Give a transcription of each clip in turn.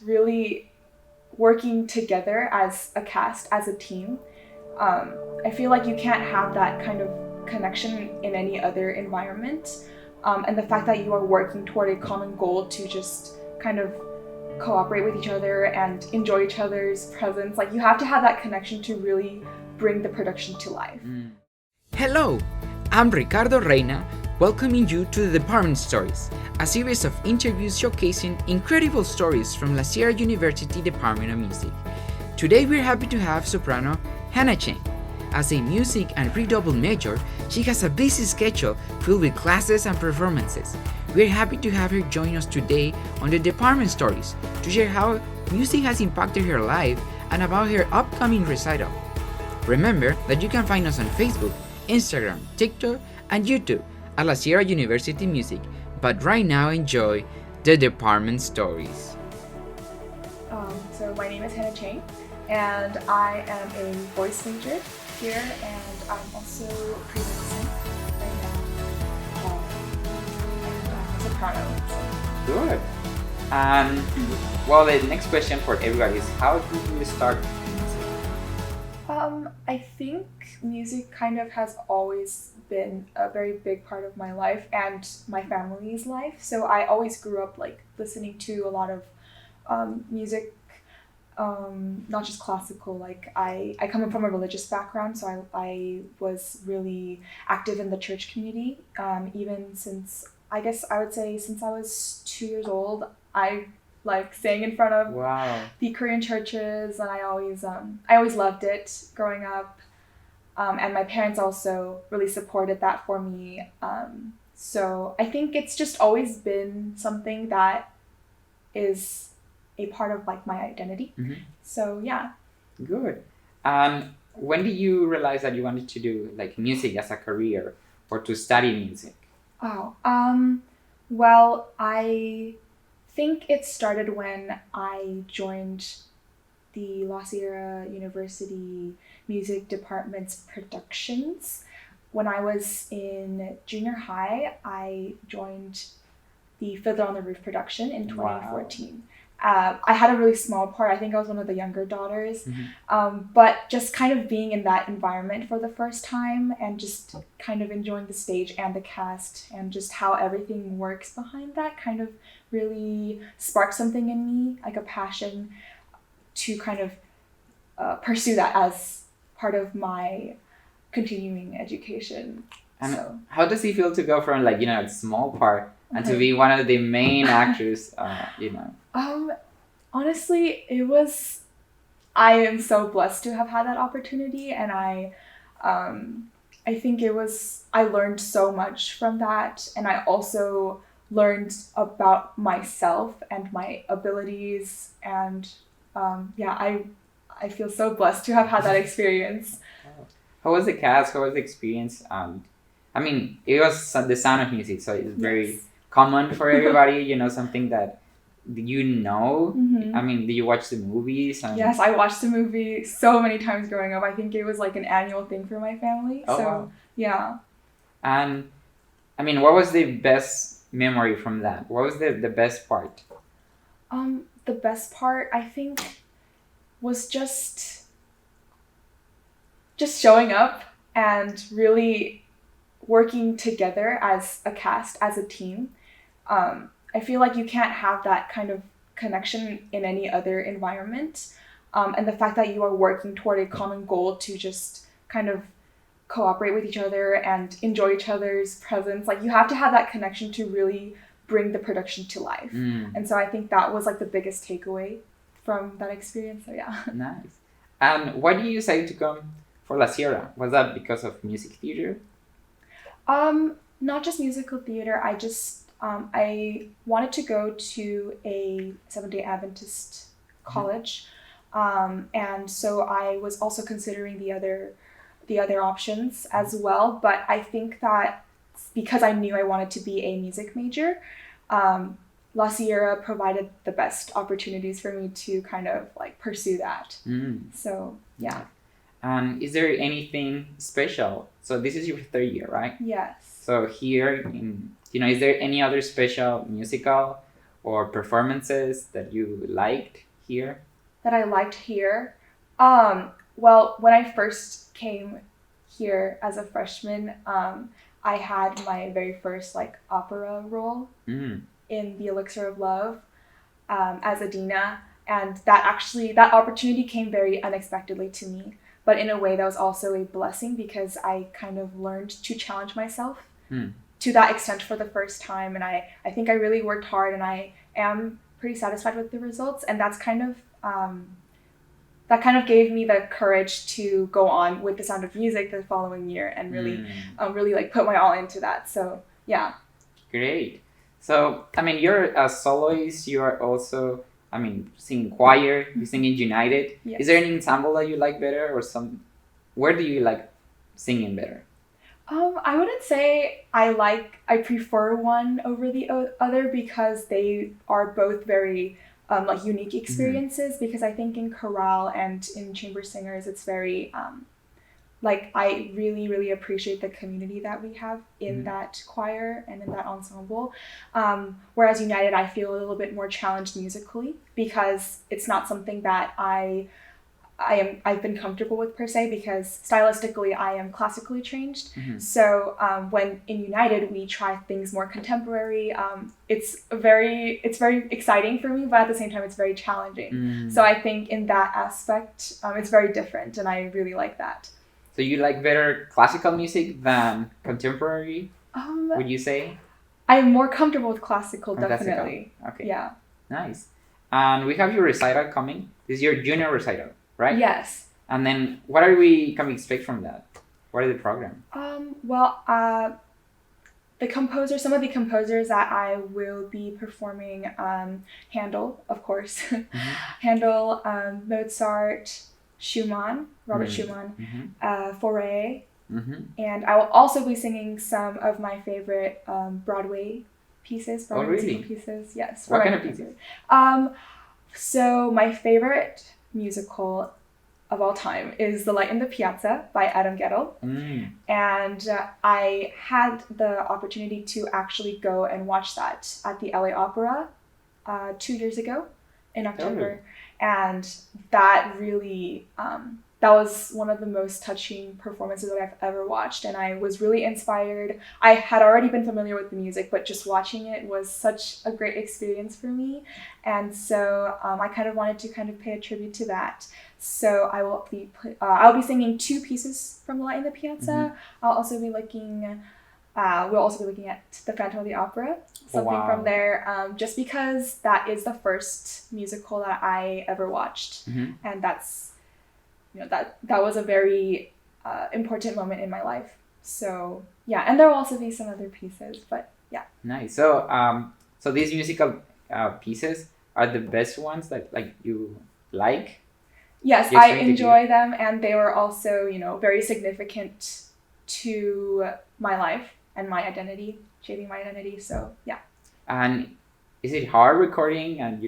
Really working together as a cast, as a team. I feel like you can't have that kind of connection in any other environment. And the fact that you are working toward a common goal to just kind of cooperate with each other and enjoy each other's presence, like you have to have that connection to really bring the production to life. Hello, I'm Ricardo Reina, welcoming you to the Department Stories, a series of interviews showcasing incredible stories from La Sierra University Department of Music. Today we're happy to have soprano Hannah Chang. As a music and redouble major, she has a busy schedule filled with classes and performances. We're happy to have her join us today on the Department Stories to share how music has impacted her life and about her upcoming recital. Remember that you can find us on Facebook, Instagram, TikTok, and YouTube at La Sierra University Music, but right now enjoy the Department Stories. So my name is Hannah Chang, and I am a voice major here, and I'm also pre-mixing right now, and I'm a soprano. So. Good. And well, the next question for everybody is, how did you start music? I think music kind of has always been a very big part of my life and my family's life. So I always grew up like listening to a lot of music, not just classical. Like I come from a religious background, so I was really active in the church community. Even since I guess I would say since I was 2 years old, I like sang in front of the Korean churches, and I always loved it growing up. And my parents also really supported that for me. So I think it's just always been something that is a part of like my identity. Mm-hmm. So yeah. Good. And when did you realize that you wanted to do like music as a career or to study music? Well, I think it started when I joined the La Sierra University Music Department's productions. When I was in junior high, I joined the Fiddler on the Roof production in 2014. I had a really small part. I think I was one of the younger daughters. Mm-hmm. But just kind of being in that environment for the first time and just kind of enjoying the stage and the cast and just how everything works behind that kind of really sparked something in me, like a passion to kind of pursue that as part of my continuing education. And so. How does it feel to go from like, a small part and to be one of the main actors, Honestly, I am so blessed to have had that opportunity, and I think I learned so much from that, and I also learned about myself and my abilities, and I feel so blessed to have had that experience. How was the cast? How was the experience? It was the Sound of Music, so it's very common for everybody, something that Mm-hmm. Did you watch the movies? Yes, I watched the movie so many times growing up. I think it was like an annual thing for my family. Oh, so, wow. Yeah. And, what was the best memory from that? What was the best part? The best part, I think, was just showing up and really working together as a cast, as a team. I feel like you can't have that kind of connection in any other environment. And the fact that you are working toward a common goal to just kind of cooperate with each other and enjoy each other's presence. Like you have to have that connection to really bring the production to life. And so I think that was like the biggest takeaway from that experience. So yeah. Nice. And why did you decide to come for La Sierra? Was that because of music theater? Not just musical theater. I wanted to go to a Seventh-day Adventist college, and so I was also considering the other options as well. But I think that because I knew I wanted to be a music major, La Sierra provided the best opportunities for me to kind of like pursue that. So yeah. Is there anything special? So this is your third year, right? Yes. So here, is there any other special musical or performances that you liked here? That I liked here. Well, when I first came here as a freshman, I had my very first like opera role in The Elixir of Love as Adina, and that opportunity came very unexpectedly to me. But in a way, that was also a blessing because I kind of learned to challenge myself to that extent for the first time, and I think I really worked hard, and I am pretty satisfied with the results, and that kind of gave me the courage to go on with The Sound of Music the following year and really like put my all into that. So yeah. Great. So I mean, you're a soloist. You are also, I mean, singing choir. You sing in United. Yes. Is there any ensemble that you like better, or some? Where do you like singing better? I wouldn't say I prefer one over the other because they are both very like unique experiences. Because I think in chorale and in chamber singers, it's very like I really, really appreciate the community that we have in that choir and in that ensemble. Whereas United, I feel a little bit more challenged musically because it's not something that I've been comfortable with per se, because stylistically I am classically trained. So when in United we try things more contemporary, it's very exciting for me, but at the same time it's very challenging. So I think in that aspect it's very different, and I really like that. So you like better classical music than contemporary? Would you say? I'm more comfortable with classical, definitely. Classical. Okay. Yeah. Nice. And we have your recital coming. This is your junior recital, right? Yes. And then what can we expect from that? What is the program? Well, some of the composers that I will be performing, Handel, of course, Handel, Mozart, Schumann, Robert Schumann, Fauré, and I will also be singing some of my favorite Broadway pieces, musical pieces. Yes. What kind of pieces? So my favorite musical of all time is The Light in the Piazza by Adam Guettel. And I had the opportunity to actually go and watch that at the LA Opera 2 years ago in October. And that really, that was one of the most touching performances that I've ever watched. And I was really inspired. I had already been familiar with the music, but just watching it was such a great experience for me. And so I kind of wanted to kind of pay a tribute to that. So I'll be singing 2 pieces from The Light in the Piazza. We'll also be looking at The Phantom of the Opera, something from there, just because that is the first musical that I ever watched, and that's, that was a very important moment in my life. So yeah, and there will also be some other pieces, but yeah. Nice. So so these musical pieces are the best ones that like you like? Yes, I enjoy them, and they were also, very significant to my life and my identity, shaping my identity. So yeah. And is it hard recording and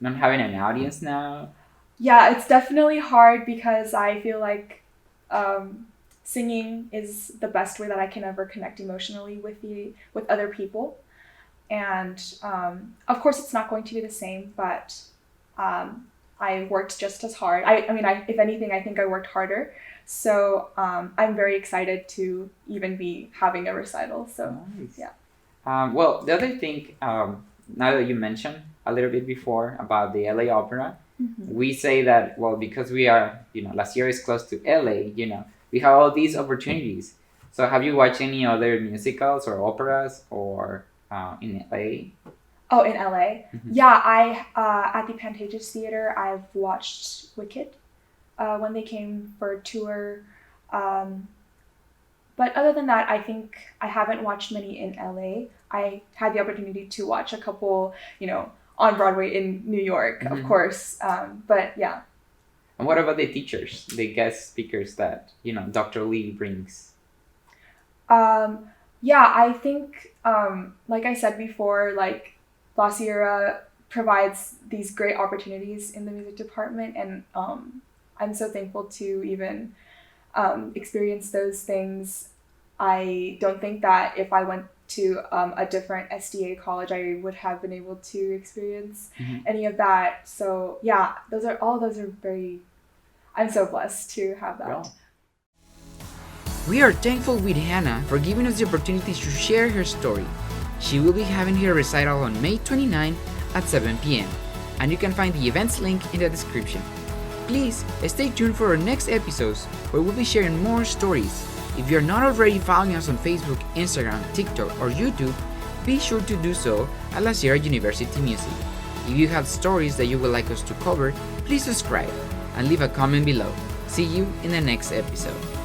not having an audience now? Yeah, it's definitely hard because I feel like singing is the best way that I can ever connect emotionally with other people, and of course it's not going to be the same, but I worked just as hard. I mean, if anything, I think I worked harder. So I'm very excited to even be having a recital. So nice. Yeah. Well, the other thing, now that you mentioned a little bit before about the LA Opera, we say that, well, because we are, last year is close to LA, we have all these opportunities. So have you watched any other musicals or operas or in LA? Oh, in LA? Yeah, I at the Pantages Theater, I've watched Wicked when they came for a tour. But other than that, I think I haven't watched many in LA. I had the opportunity to watch a couple, on Broadway in New York, of course. But yeah. And what about the teachers, the guest speakers that, Dr. Lee brings? Yeah, I think, like I said before, like, La Sierra provides these great opportunities in the music department, and I'm so thankful to even experience those things. I don't think that if I went to a different SDA college, I would have been able to experience Mhm. any of that. So yeah, those are very, I'm so blessed to have that. Well, we are thankful with Hannah for giving us the opportunity to share her story. She will be having her recital on May 29 at 7 p.m. and you can find the events link in the description. Please stay tuned for our next episodes where we'll be sharing more stories. If you're not already following us on Facebook, Instagram, TikTok, or YouTube, be sure to do so at La Sierra University Music. If you have stories that you would like us to cover, please subscribe and leave a comment below. See you in the next episode.